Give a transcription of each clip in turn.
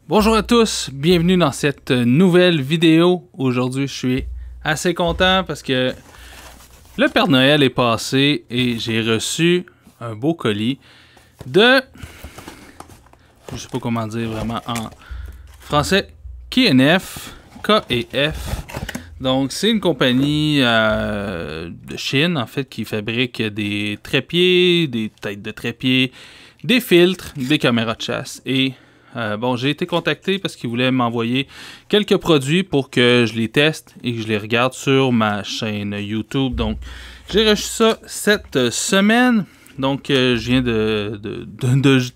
Bonjour à tous, bienvenue dans cette nouvelle vidéo. Aujourd'hui, je suis assez content parce que le Père Noël est passé et j'ai reçu un beau colis de... Je sais pas comment dire vraiment en français. KF. Donc, c'est une compagnie de Chine, en fait, qui fabrique des trépieds, des têtes de trépieds, des filtres, des caméras de chasse et... bon, j'ai été contacté parce qu'ils voulaient m'envoyer quelques produits pour que je les teste et que je les regarde sur ma chaîne YouTube. Donc, j'ai reçu ça cette semaine. Donc, je viens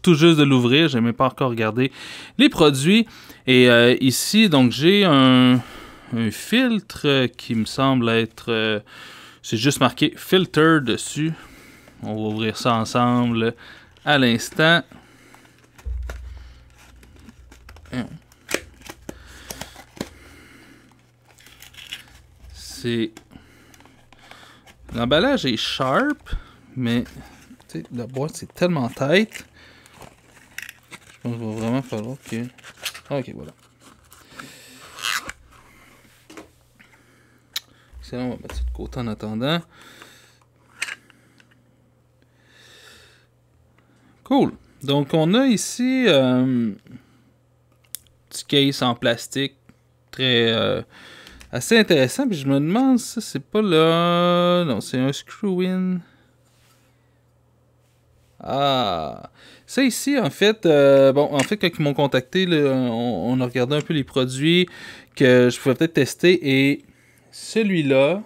tout juste de l'ouvrir. Je n'ai même pas encore regardé les produits. Et ici, donc, j'ai un filtre qui me semble être... c'est juste marqué « Filter » dessus. On va ouvrir ça ensemble à l'instant. C'est... L'emballage est sharp, mais la boîte c'est tellement tight. Je pense qu'il va vraiment falloir que... Ok, voilà. Excellent, on va mettre ça de côté en attendant. Cool. Donc on a ici... petit case en plastique très assez intéressant, puis je me demande ça c'est pas là, non c'est un screw-in. Ah, ça ici en fait bon en fait quand ils m'ont contacté là, on a regardé un peu les produits que je pouvais peut-être tester et celui-là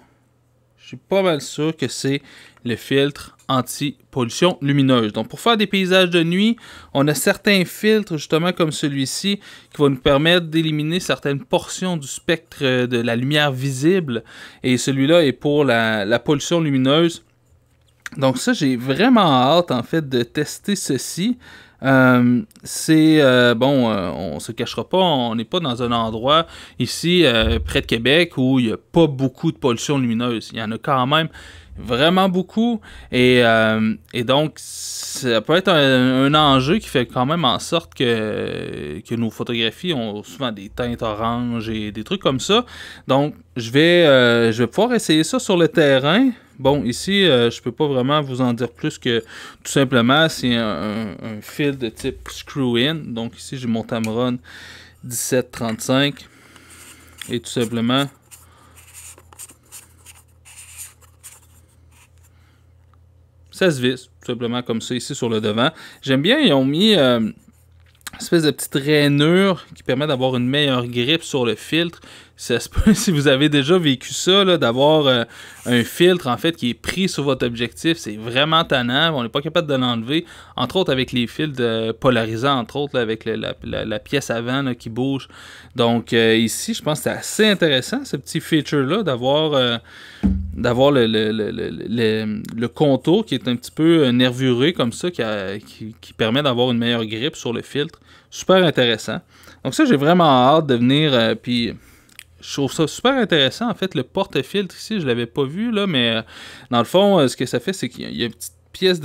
je suis pas mal sûr que c'est le filtre anti-pollution lumineuse. Donc, pour faire des paysages de nuit, on a certains filtres, justement, comme celui-ci, qui vont nous permettre d'éliminer certaines portions du spectre de la lumière visible. Et celui-là est pour la pollution lumineuse. Donc, ça, j'ai vraiment hâte, en fait, de tester ceci. Bon, on se cachera pas, on n'est pas dans un endroit ici, près de Québec, où il n'y a pas beaucoup de pollution lumineuse. Il y en a quand même vraiment beaucoup et donc ça peut être un enjeu qui fait quand même en sorte que nos photographies ont souvent des teintes oranges et des trucs comme ça. Donc je vais pouvoir essayer ça sur le terrain. Bon, ici, je peux pas vraiment vous en dire plus que tout simplement c'est un fil de type screw-in. Donc ici j'ai mon Tamron 1735 et tout simplement ça se visse, tout simplement comme ça, ici sur le devant. J'aime bien, ils ont mis une espèce de petite rainure qui permet d'avoir une meilleure grippe sur le filtre. Ça se peut, si vous avez déjà vécu ça, d'avoir un filtre en fait qui est pris sur votre objectif, c'est vraiment tannant. On n'est pas capable de l'enlever, entre autres avec les fils polarisants, entre autres là, avec la pièce avant là, qui bouge. Donc ici, je pense que c'est assez intéressant ce petit feature-là d'avoir le contour qui est un petit peu nervuré comme ça, qui permet d'avoir une meilleure grippe sur le filtre. Super intéressant. Donc ça, j'ai vraiment hâte de venir, puis je trouve ça super intéressant. En fait, le porte-filtre ici, je ne l'avais pas vu, là, mais dans le fond, ce que ça fait, c'est qu'il y a une petite pièce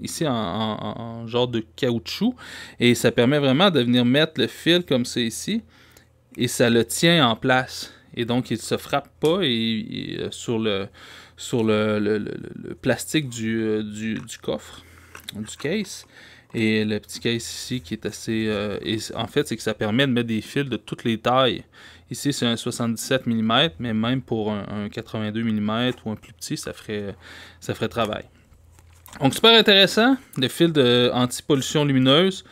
ici en genre de caoutchouc, et ça permet vraiment de venir mettre le fil comme ça ici, et ça le tient en place. Et donc, il ne se frappe pas sur le plastique du coffre, du case. Et le petit case ici qui est assez... en fait, c'est que ça permet de mettre des fils de toutes les tailles. Ici, c'est un 77 mm, mais même pour un 82 mm ou un plus petit, ça ferait travail. Donc, super intéressant. Le fil de anti-pollution lumineuse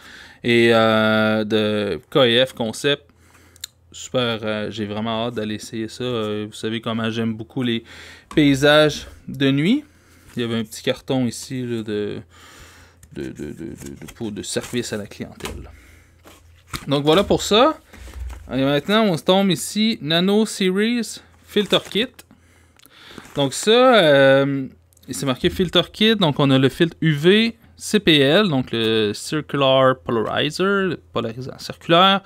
et de KF Concept. Super, j'ai vraiment hâte d'aller essayer ça. Vous savez comment j'aime beaucoup les paysages de nuit. Il y avait un petit carton ici là, de service à la clientèle. Donc voilà pour ça. Et maintenant, on se tombe ici, Nano Series Filter Kit. Donc ça, c'est marqué Filter Kit. Donc on a le filtre UV CPL, donc le Circular Polarizer, le polarisant circulaire,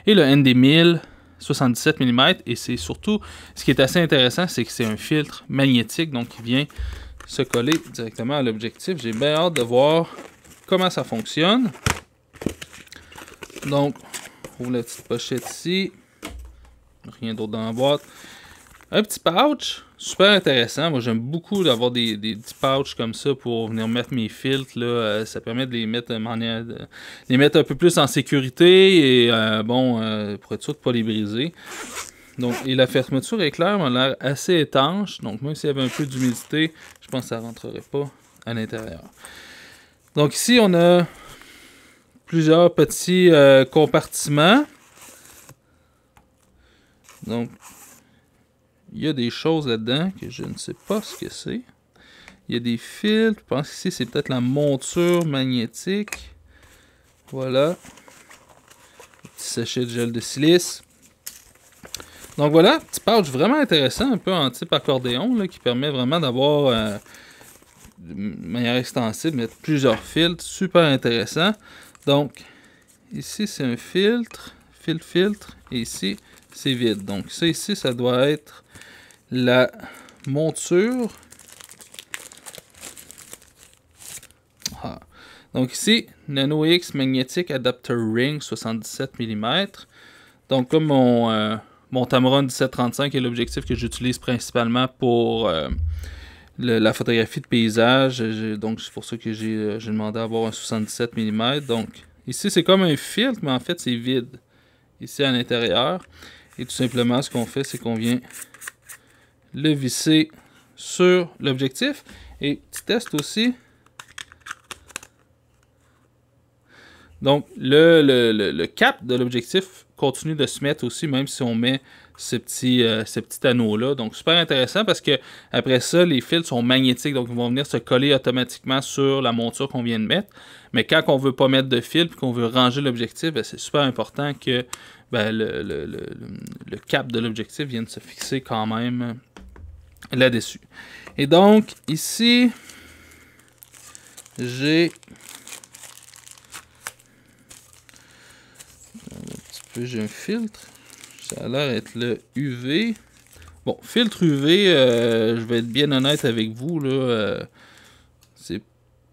et le ND1000 77 mm. Et c'est surtout, ce qui est assez intéressant, c'est que c'est un filtre magnétique, donc qui vient se coller directement à l'objectif. J'ai bien hâte de voir comment ça fonctionne. Donc, ouvre la petite pochette ici. Rien d'autre dans la boîte. Un petit pouch, super intéressant. Moi, j'aime beaucoup d'avoir des petits pouches comme ça pour venir mettre mes filtres. Là. Ça permet de les mettre de manière les mettre un peu plus en sécurité et pour être sûr de ne pas les briser. Donc, et la fermeture éclair m'a l'air assez étanche. Donc, même s'il y avait un peu d'humidité, je pense que ça ne rentrerait pas à l'intérieur. Donc, ici, on a plusieurs petits compartiments. Donc, il y a des choses là-dedans que je ne sais pas ce que c'est. Il y a des filtres. Je pense qu'ici, c'est peut-être la monture magnétique. Voilà. Un petit sachet de gel de silice. Donc voilà, petit pouch vraiment intéressant, un peu en type accordéon, là, qui permet vraiment d'avoir, de manière extensible, mettre plusieurs filtres. Super intéressant. Donc, ici, c'est un filtre. Filtre. Et ici, c'est vide. Donc, ça ici, ça doit être la monture. Ah. Donc ici, Nano X Magnetic Adapter Ring 77 mm. Donc comme mon Tamron 1735 est l'objectif que j'utilise principalement pour la photographie de paysage. Donc c'est pour ça que j'ai demandé à avoir un 77 mm. Donc ici c'est comme un filtre, mais en fait c'est vide. Ici à l'intérieur. Et tout simplement ce qu'on fait, c'est qu'on vient le visser sur l'objectif. Et petit test aussi. Donc, le cap de l'objectif continue de se mettre aussi, même si on met ce petit anneau-là. Donc, super intéressant parce que après ça, les fils sont magnétiques. Donc, ils vont venir se coller automatiquement sur la monture qu'on vient de mettre. Mais quand on ne veut pas mettre de fil et qu'on veut ranger l'objectif, c'est super important que le cap de l'objectif vienne se fixer quand même là-dessus. Et donc, ici, j'ai un filtre. Ça a l'air d'être le UV. Bon, filtre UV, je vais être bien honnête avec vous, là, c'est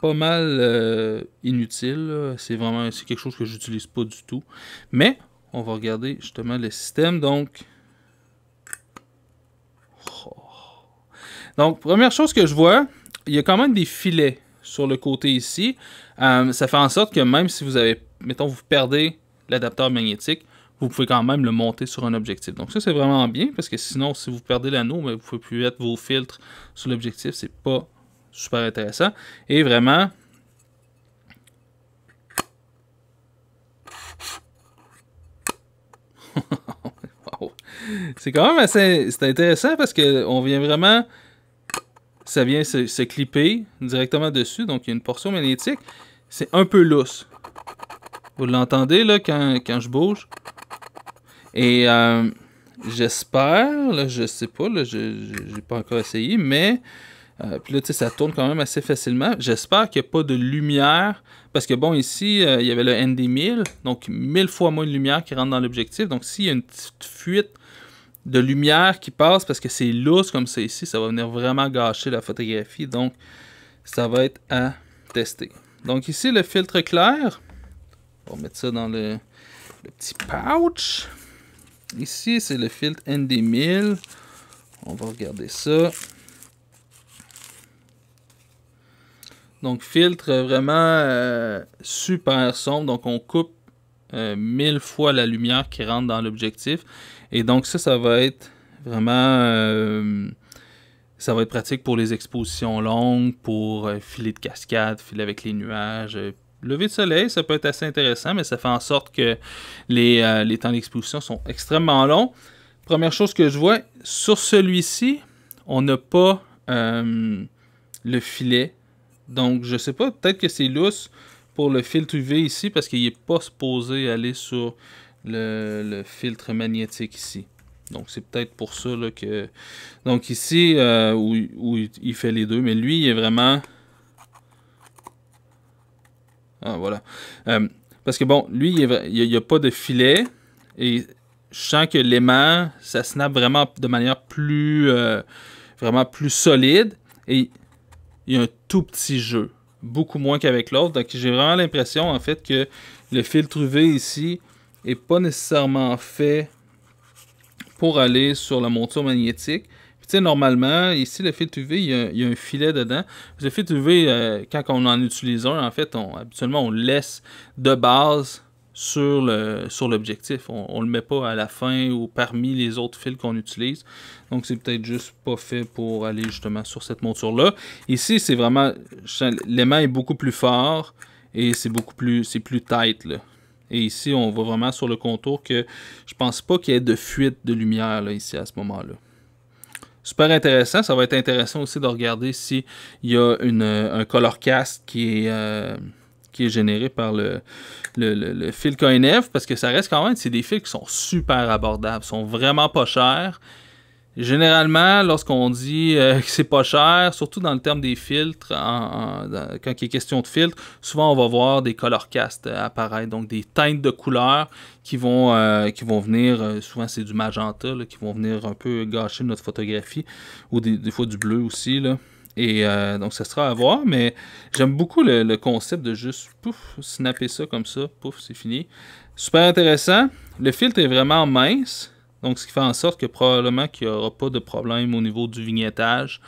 pas mal inutile. C'est quelque chose que j'utilise pas du tout. Mais, on va regarder justement le système. Donc, première chose que je vois, il y a quand même des filets sur le côté ici. Ça fait en sorte que même si vous avez, mettons, vous perdez l'adapteur magnétique, vous pouvez quand même le monter sur un objectif. Donc ça, c'est vraiment bien, parce que sinon, si vous perdez l'anneau, vous ne pouvez plus mettre vos filtres sur l'objectif. C'est pas super intéressant. Et vraiment, wow. C'est quand même assez intéressant parce qu'on vient vraiment, ça vient se clipper directement dessus. Donc il y a une portion magnétique. C'est un peu lousse. Vous l'entendez là quand je bouge. Et j'espère, là, je sais pas, là, j'ai pas encore essayé, mais puis là, tu sais, ça tourne quand même assez facilement. J'espère qu'il n'y a pas de lumière, parce que bon, ici, il y avait le ND1000, donc 1000 fois moins de lumière qui rentre dans l'objectif. Donc s'il y a une petite fuite de lumière qui passe, parce que c'est lousse comme ça ici, ça va venir vraiment gâcher la photographie. Donc ça va être à tester. Donc ici, le filtre clair, on va mettre ça dans le petit pouch. Ici, c'est le filtre ND1000. On va regarder ça. Donc, filtre vraiment super sombre. Donc, on coupe 1000 fois la lumière qui rentre dans l'objectif. Et donc, ça va être vraiment... ça va être pratique pour les expositions longues, pour filer de cascade, filer avec les nuages... lever de soleil, ça peut être assez intéressant, mais ça fait en sorte que les temps d'exposition sont extrêmement longs. Première chose que je vois, sur celui-ci, on n'a pas le filet. Donc, je sais pas, peut-être que c'est lousse pour le filtre UV ici, parce qu'il n'est pas supposé aller sur le filtre magnétique ici. Donc, c'est peut-être pour ça là, que... Donc, ici, où il fait les deux, mais lui, il est vraiment... Ah, voilà. Parce que bon, lui, il n'y a pas de filet. Et je sens que l'aimant, ça snap vraiment de manière vraiment plus solide. Et il y a un tout petit jeu. Beaucoup moins qu'avec l'autre. Donc j'ai vraiment l'impression, en fait, que le filtre UV ici n'est pas nécessairement fait pour aller sur la monture magnétique. Tu sais, normalement, ici, le filtre UV, il y a un filet dedans. Le filtre UV, quand on en utilise un, en fait, habituellement, on le laisse de base sur l'objectif. On ne le met pas à la fin ou parmi les autres fils qu'on utilise. Donc, c'est peut-être juste pas fait pour aller justement sur cette monture-là. Ici, c'est vraiment... L'aimant est beaucoup plus fort et c'est plus tight, là. Et ici, on va vraiment sur le contour que je pense pas qu'il y ait de fuite de lumière, là, ici, à ce moment-là. Super intéressant. Ça va être intéressant aussi de regarder s'il y a un color cast qui est généré par le fil KNF, parce que ça reste quand même, c'est des fils qui sont super abordables, sont vraiment pas chers. Généralement, lorsqu'on dit que c'est pas cher, surtout dans le terme des filtres, quand il est question de filtres, souvent on va voir des color casts apparaître, donc des teintes de couleurs qui vont venir, souvent c'est du magenta, là, qui vont venir un peu gâcher notre photographie, ou des fois du bleu aussi, là. Et donc ça sera à voir, mais j'aime beaucoup le concept de juste pouf, snapper ça comme ça, pouf, c'est fini. Super intéressant. Le filtre est vraiment mince. Donc, ce qui fait en sorte que probablement qu'il n'y aura pas de problème au niveau du vignettage.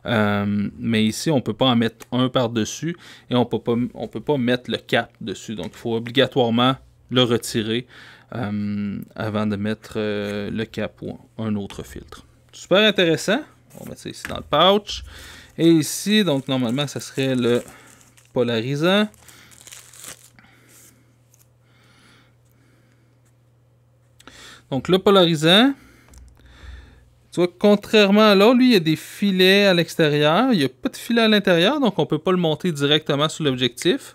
Mais ici, on ne peut pas en mettre un par-dessus et on peut pas mettre le cap dessus. Donc, il faut obligatoirement le retirer avant de mettre le cap ou un autre filtre. Super intéressant. On va mettre ça ici dans le pouch. Et ici, donc, normalement, ça serait le polarisant. Donc, le polarisant, tu vois, contrairement à l'autre, lui, il y a des filets à l'extérieur. Il n'y a pas de filet à l'intérieur, donc on ne peut pas le monter directement sur l'objectif.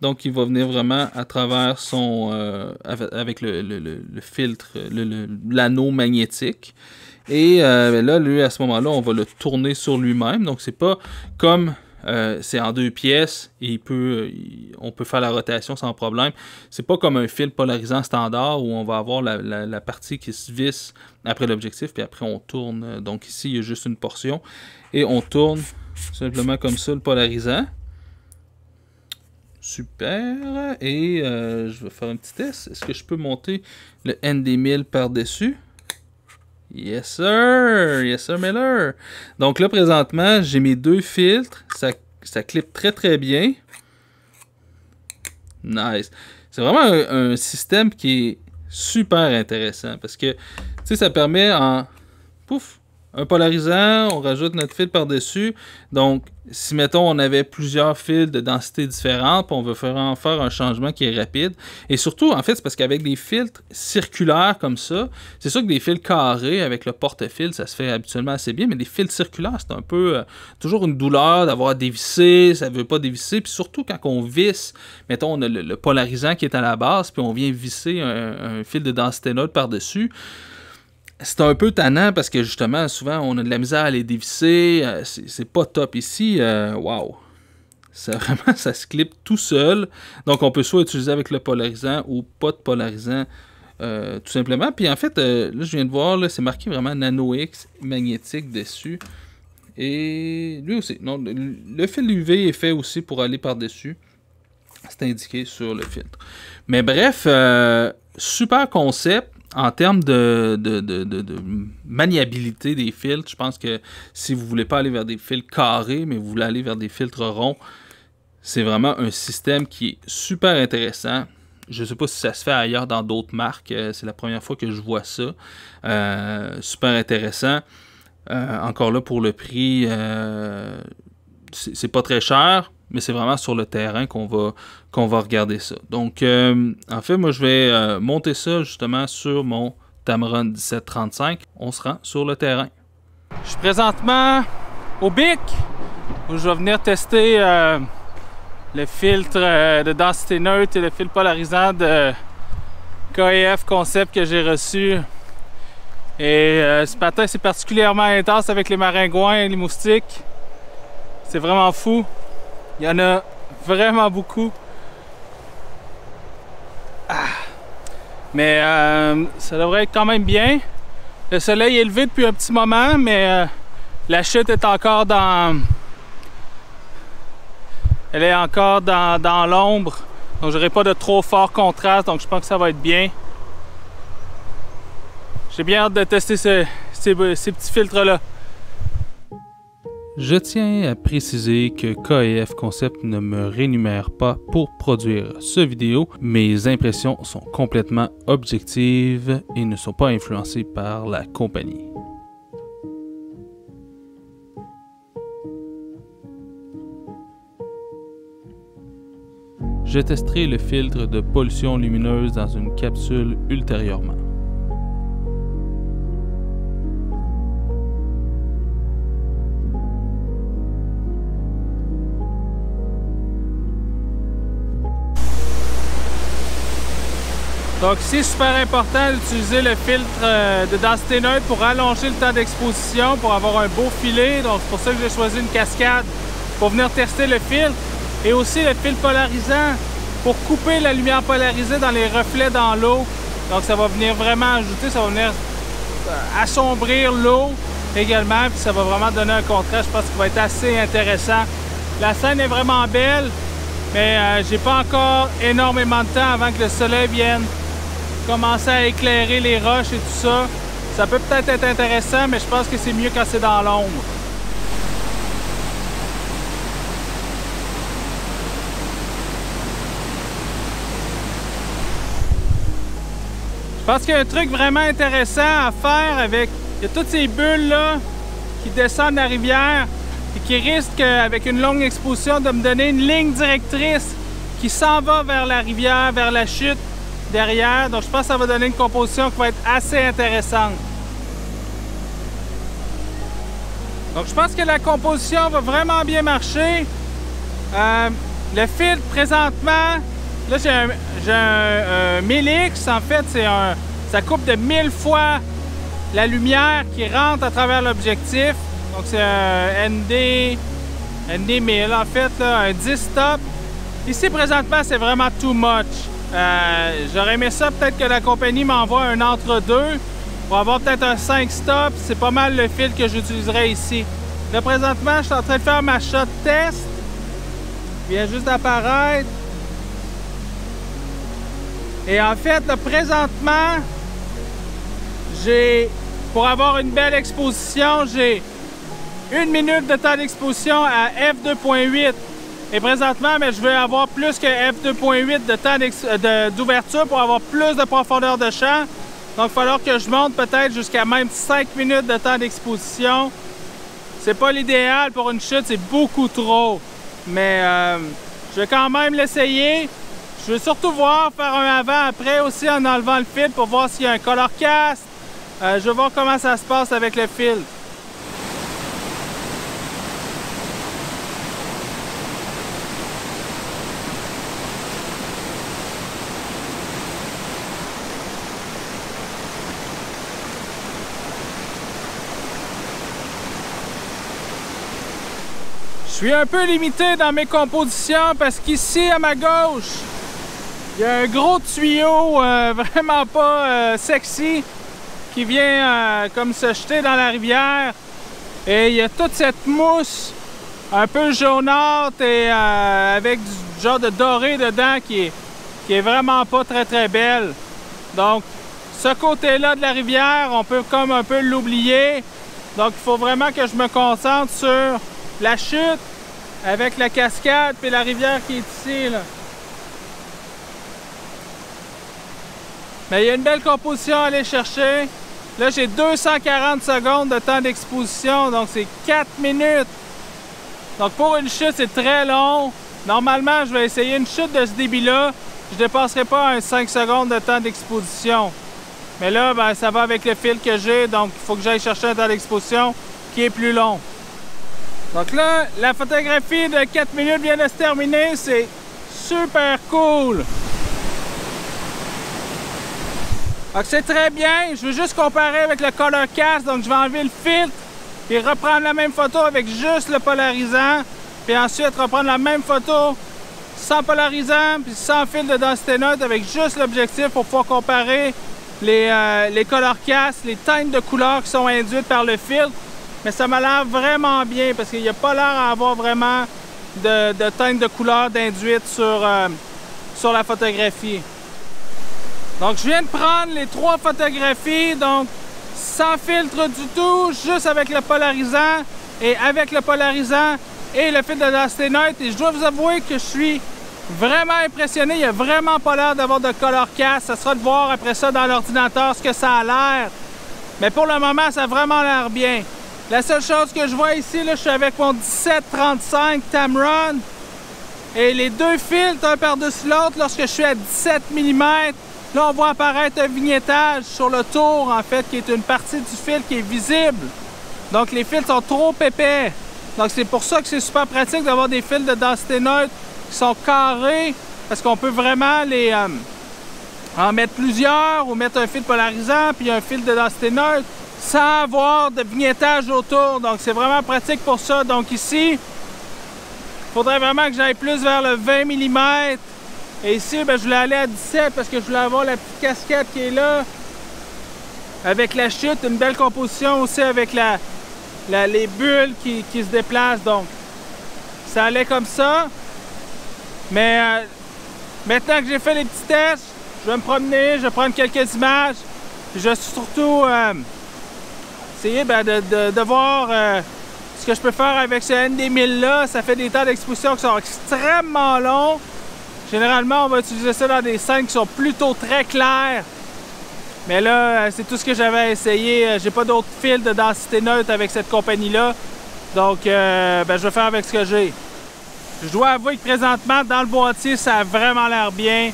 Donc, il va venir vraiment à travers son... avec le filtre, l'anneau magnétique. Et là, lui, à ce moment-là, on va le tourner sur lui-même. Donc, c'est pas comme... c'est en 2 pièces et on peut faire la rotation sans problème. C'est pas comme un fil polarisant standard où on va avoir la partie qui se visse après l'objectif puis après on tourne. Donc ici il y a juste une portion et on tourne simplement comme ça le polarisant. Super. Et je vais faire un petit test. Est-ce que je peux monter le ND1000 par-dessus? Yes sir! Yes sir Miller! Donc là, présentement, j'ai mes 2 filtres. Ça clip très très bien. Nice! C'est vraiment un système qui est super intéressant parce que, tu sais, ça permet en... Pouf! Un polarisant, on rajoute notre fil par-dessus. Donc, si, mettons, on avait plusieurs fils de densité différentes, puis on veut faire un changement qui est rapide. Et surtout, en fait, c'est parce qu'avec des filtres circulaires comme ça, c'est sûr que des fils carrés avec le porte-fil, ça se fait habituellement assez bien, mais des fils circulaires, c'est un peu toujours une douleur d'avoir à dévisser, ça ne veut pas dévisser. Puis surtout, quand on visse, mettons, on a le polarisant qui est à la base, puis on vient visser un fil de densité neutre par-dessus. C'est un peu tannant parce que justement, souvent, on a de la misère à les dévisser. C'est pas top ici. Wow! Vraiment, ça se clip tout seul. Donc, on peut soit utiliser avec le polarisant ou pas de polarisant, tout simplement. Puis en fait, là, je viens de voir, c'est marqué vraiment Nano X magnétique dessus. Et lui aussi. Non, le fil UV est fait aussi pour aller par-dessus. C'est indiqué sur le filtre. Mais bref, super concept. En termes de maniabilité des filtres, je pense que si vous ne voulez pas aller vers des filtres carrés, mais vous voulez aller vers des filtres ronds, c'est vraiment un système qui est super intéressant. Je ne sais pas si ça se fait ailleurs dans d'autres marques. C'est la première fois que je vois ça. Super intéressant. Encore là, pour le prix, c'est pas très cher. Mais c'est vraiment sur le terrain qu'on va regarder ça. Donc, en fait, moi, je vais monter ça justement sur mon Tamron 1735. On se rend sur le terrain. Je suis présentement au BIC, où je vais venir tester le filtre de densité neutre et le fil polarisant de KEF Concept que j'ai reçu. Et ce matin, c'est particulièrement intense avec les maringouins et les moustiques. C'est vraiment fou. Il y en a vraiment beaucoup. Mais ça devrait être quand même bien. Le soleil est levé depuis un petit moment, mais la chute est encore dans... Elle est encore dans l'ombre Donc j'aurai pas de trop fort contraste, donc je pense que ça va être bien. J'ai bien hâte de tester ces petits filtres-là. Je tiens à préciser que KEF Concept ne me rémunère pas pour produire ce vidéo. Mes impressions sont complètement objectives et ne sont pas influencées par la compagnie. Je testerai le filtre de pollution lumineuse dans une capsule ultérieurement. Donc ici, super important d'utiliser le filtre de densité neutre pour allonger le temps d'exposition, pour avoir un beau filet. Donc c'est pour ça que j'ai choisi une cascade pour venir tester le filtre. Et aussi le filtre polarisant pour couper la lumière polarisée dans les reflets dans l'eau. Donc ça va venir vraiment ajouter, ça va venir assombrir l'eau également. Puis ça va vraiment donner un contraste, je pense qu'il va être assez intéressant. La scène est vraiment belle, mais j'ai pas encore énormément de temps avant que le soleil vienne commencer à éclairer les roches et tout ça. Ça peut peut-être être intéressant, mais je pense que c'est mieux quand c'est dans l'ombre. Je pense qu'il y a un truc vraiment intéressant à faire avec... Il y a toutes ces bulles-là qui descendent la rivière et qui risquent, avec une longue exposition, de me donner une ligne directrice qui s'en va vers la rivière, vers la chute derrière. Donc je pense que ça va donner une composition qui va être assez intéressante. Donc je pense que la composition va vraiment bien marcher. Le filtre présentement, là j'ai un 1000X, en fait ça coupe de 1000 fois la lumière qui rentre à travers l'objectif. Donc c'est un ND 1000 en fait, là, un 10 stop. Ici présentement c'est vraiment too much. J'aurais aimé ça peut-être que la compagnie m'envoie un entre-deux pour avoir peut-être un 5 stop. C'est pas mal le fil que j'utiliserai ici. Là présentement je suis en train de faire ma shot test. Il vient juste d'apparaître. Et en fait là, présentement pour avoir une belle exposition, j'ai 1 minute de temps d'exposition à f2.8. Et présentement, mais je veux avoir plus que f2.8 de temps d'ouverture pour avoir plus de profondeur de champ. Donc, il va falloir que je monte peut-être jusqu'à même 5 minutes de temps d'exposition. C'est pas l'idéal pour une chute, c'est beaucoup trop. Mais je vais quand même l'essayer. Je veux surtout faire un avant-après aussi en enlevant le filtre pour voir s'il y a un color cast. Je vais voir comment ça se passe avec le filtre. Je suis un peu limité dans mes compositions parce qu'ici à ma gauche, il y a un gros tuyau vraiment pas sexy qui vient comme se jeter dans la rivière. Et il y a toute cette mousse un peu jaunâtre et avec du genre de doré dedans qui est vraiment pas très belle. Donc ce côté-là de la rivière, on peut comme un peu l'oublier. Donc il faut vraiment que je me concentre sur la chute avec la cascade puis la rivière qui est ici, là. Mais il y a une belle composition à aller chercher. Là, j'ai 240 secondes de temps d'exposition, donc c'est 4 minutes. Donc pour une chute, c'est très long. Normalement, je vais essayer une chute de ce débit-là. Je ne dépasserai pas un 5 secondes de temps d'exposition. Mais là, ben, ça va avec le fil que j'ai, donc il faut que j'aille chercher un temps d'exposition qui est plus long. Donc là, la photographie de 4 minutes vient de se terminer. C'est super cool. Donc c'est très bien. Je veux juste comparer avec le color cast. Donc je vais enlever le filtre et reprendre la même photo avec juste le polarisant. Puis ensuite reprendre la même photo sans polarisant puis sans filtre de densité neutre avec juste l'objectif pour pouvoir comparer les color casts, les teintes de couleurs qui sont induites par le filtre. Mais ça m'a l'air vraiment bien parce qu'il n'y a pas l'air à avoir vraiment de teinte de couleur d'induite sur la photographie. Donc je viens de prendre les 3 photographies, donc sans filtre du tout, juste avec le polarisant et avec le polarisant et le filtre de densité neutre. Et je dois vous avouer que je suis vraiment impressionné. Il n'y a vraiment pas l'air d'avoir de color cast. Ça sera de voir après ça dans l'ordinateur ce que ça a l'air. Mais pour le moment, ça a vraiment l'air bien. La seule chose que je vois ici, là, je suis avec mon 17-35 Tamron. Et les 2 filtres, un par-dessus l'autre, lorsque je suis à 17 mm, là, on voit apparaître un vignettage sur le tour, en fait, qui est une partie du fil qui est visible. Donc, les fils sont trop épais. Donc, c'est pour ça que c'est super pratique d'avoir des fils de densité neutre qui sont carrés, parce qu'on peut vraiment les en mettre plusieurs ou mettre un fil polarisant puis un fil de densité neutre sans avoir de vignettage autour. Donc, c'est vraiment pratique pour ça. Donc, ici, il faudrait vraiment que j'aille plus vers le 20 mm. Et ici, ben, je voulais aller à 17 parce que je voulais avoir la petite casquette qui est là. Avec la chute, une belle composition aussi avec les bulles qui se déplacent. Donc, ça allait comme ça. Mais maintenant que j'ai fait les petits tests, je vais me promener, je vais prendre quelques images. Puis je vais surtout essayer de voir ce que je peux faire avec ce ND1000 là. Ça fait des temps d'exposition qui sont extrêmement longs. Généralement, on va utiliser ça dans des scènes qui sont plutôt très claires. Mais là, c'est tout ce que j'avais à essayer. J'ai pas d'autres fils de densité neutre avec cette compagnie-là. Donc, je vais faire avec ce que j'ai. Je dois avouer que présentement, dans le boîtier, ça a vraiment l'air bien.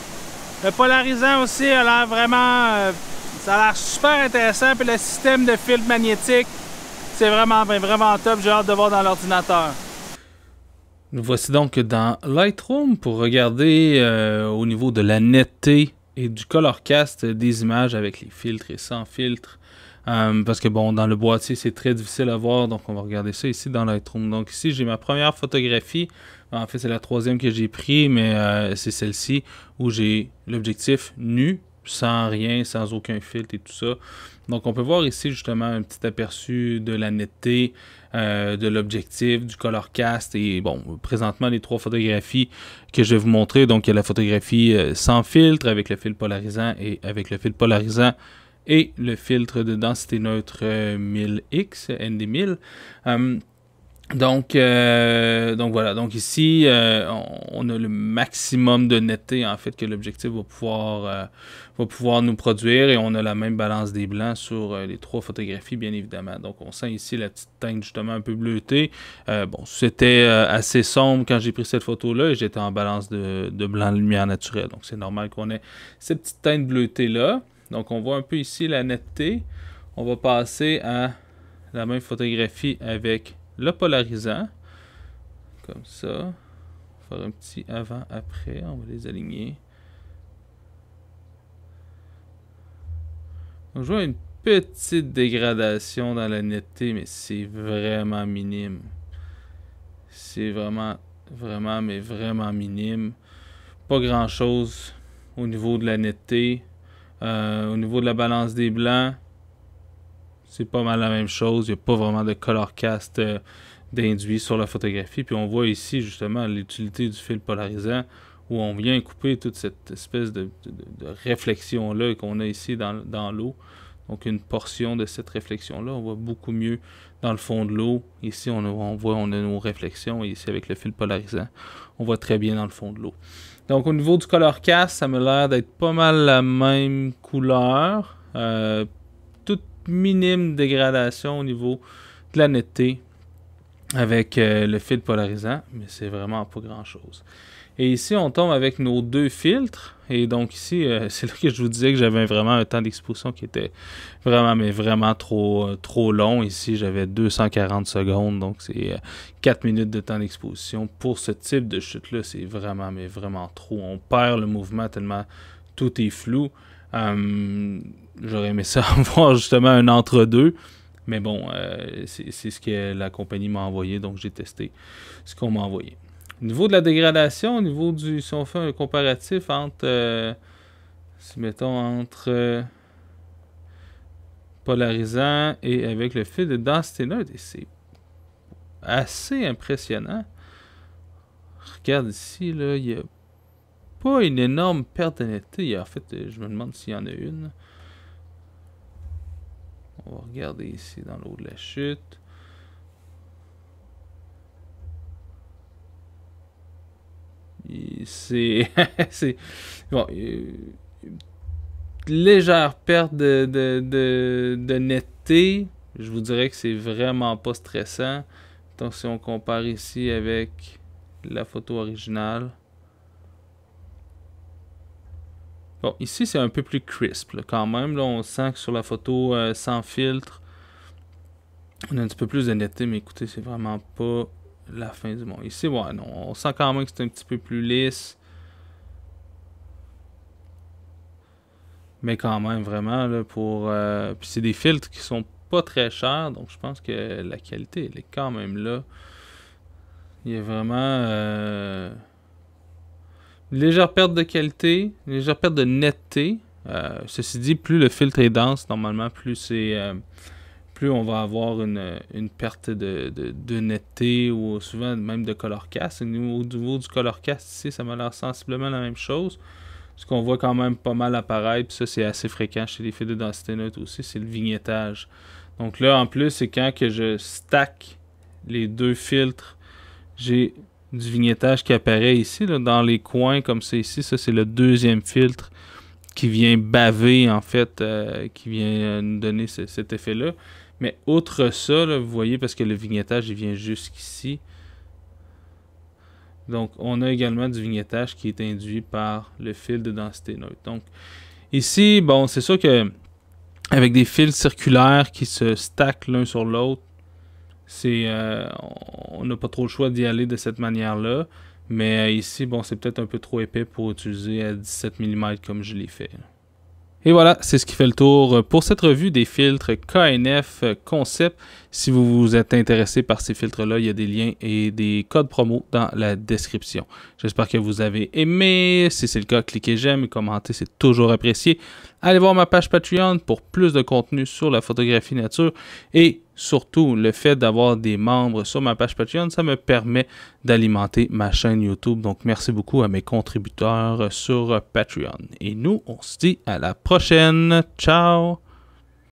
Le polarisant aussi a l'air vraiment... ça a l'air super intéressant. Puis le système de fil magnétique, c'est vraiment top. J'ai hâte de voir dans l'ordinateur. Nous voici donc dans Lightroom pour regarder au niveau de la netteté et du color cast des images avec les filtres et sans filtre. Parce que bon, dans le boîtier, c'est très difficile à voir, donc on va regarder ça ici dans Lightroom. Donc ici, j'ai ma première photographie. En fait, c'est la 3e que j'ai pris, mais c'est celle-ci où j'ai l'objectif nu, sans rien, sans aucun filtre et tout ça. Donc on peut voir ici justement un petit aperçu de la netteté, de l'objectif, du color cast et bon, présentement les 3 photographies que je vais vous montrer. Donc il y a la photographie sans filtre avec le fil polarisant et avec le fil polarisant et le filtre de densité neutre 1000X, ND1000. Donc voilà, donc ici on a le maximum de netteté en fait que l'objectif va pouvoir nous produire et on a la même balance des blancs sur les 3 photographies bien évidemment. Donc on sent ici la petite teinte justement un peu bleutée. Bon, c'était assez sombre quand j'ai pris cette photo là et j'étais en balance de blanc de lumière naturelle. Donc c'est normal qu'on ait cette petite teinte bleutée là. Donc on voit un peu ici la netteté. On va passer à la même photographie avec le polarisant, comme ça. On va faire un petit avant-après, on va les aligner. Donc, je vois une petite dégradation dans la netteté, mais c'est vraiment minime. C'est vraiment minime. Pas grand-chose au niveau de la netteté. Au niveau de la balance des blancs, c'est pas mal la même chose. Il n'y a pas vraiment de color cast d'induit sur la photographie. Puis on voit ici justement l'utilité du fil polarisant où on vient couper toute cette espèce de réflexion-là qu'on a ici dans l'eau. Donc une portion de cette réflexion-là, on voit beaucoup mieux dans le fond de l'eau. Ici, on a nos réflexions. Et ici, avec le fil polarisant, on voit très bien dans le fond de l'eau. Donc au niveau du color cast, ça m'a l'air d'être pas mal la même couleur. Toute minime dégradation au niveau de la netteté avec le fil polarisant, mais c'est vraiment pas grand chose. Et ici, on tombe avec nos 2 filtres. Et donc ici, c'est là que je vous disais que j'avais vraiment un temps d'exposition qui était vraiment trop long. Ici, j'avais 240 secondes. Donc c'est 4 minutes de temps d'exposition. Pour ce type de chute-là, c'est vraiment trop. On perd le mouvement tellement tout est flou. J'aurais aimé ça avoir justement un entre-deux. Mais bon, c'est ce que la compagnie m'a envoyé. Donc j'ai testé ce qu'on m'a envoyé. Au niveau de la dégradation, au niveau du... Si on fait un comparatif entre... entre polarisant et avec le fil de densité neutre, c'est assez impressionnant. Regarde ici, là, il n'y a pas une énorme perte de netteté. En fait, je me demande s'il y en a une. On va regarder ici dans l'eau de la chute. C'est bon, légère perte de netteté. Je vous dirais que c'est vraiment pas stressant. Donc si on compare ici avec la photo originale. Bon, ici c'est un peu plus crisp là, quand même. Là, on sent que sur la photo sans filtre, on a un petit peu plus de netteté, mais écoutez, c'est vraiment pas la fin du monde. Ici, ouais, non, on sent quand même que c'est un petit peu plus lisse. Mais quand même, vraiment, là, pour... puis c'est des filtres qui sont pas très chers, donc je pense que la qualité, elle est quand même là. Il y a vraiment... une légère perte de qualité, une légère perte de netteté. Ceci dit, plus le filtre est dense, normalement, plus on va avoir une perte de netteté ou souvent même de color cast. Au niveau du color cast ici, ça m'a l'air sensiblement la même chose. Ce qu'on voit quand même pas mal apparaître, puis ça c'est assez fréquent chez les filtres de densité neutre aussi, c'est le vignettage. Donc là, en plus, c'est quand que je stack les deux filtres, j'ai du vignettage qui apparaît ici, là, dans les coins comme c'est ici. Ça, c'est le deuxième filtre qui vient baver, en fait, qui vient nous donner cet effet-là. Mais outre ça, là, vous voyez, parce que le vignettage, il vient jusqu'ici. Donc, on a également du vignettage qui est induit par le fil de densité neutre. Donc, ici, bon, c'est sûr que avec des fils circulaires qui se stackent l'un sur l'autre, on n'a pas trop le choix d'y aller de cette manière-là. Mais ici, bon, c'est peut-être un peu trop épais pour utiliser à 17 mm comme je l'ai fait. Et voilà, c'est ce qui fait le tour pour cette revue des filtres KNF Concept. Si vous êtes intéressé par ces filtres-là, il y a des liens et des codes promo dans la description. J'espère que vous avez aimé. Si c'est le cas, cliquez j'aime et commentez, c'est toujours apprécié. Allez voir ma page Patreon pour plus de contenu sur la photographie nature. Et surtout, le fait d'avoir des membres sur ma page Patreon, ça me permet d'alimenter ma chaîne YouTube. Donc, merci beaucoup à mes contributeurs sur Patreon. Et nous, on se dit à la prochaine. Ciao!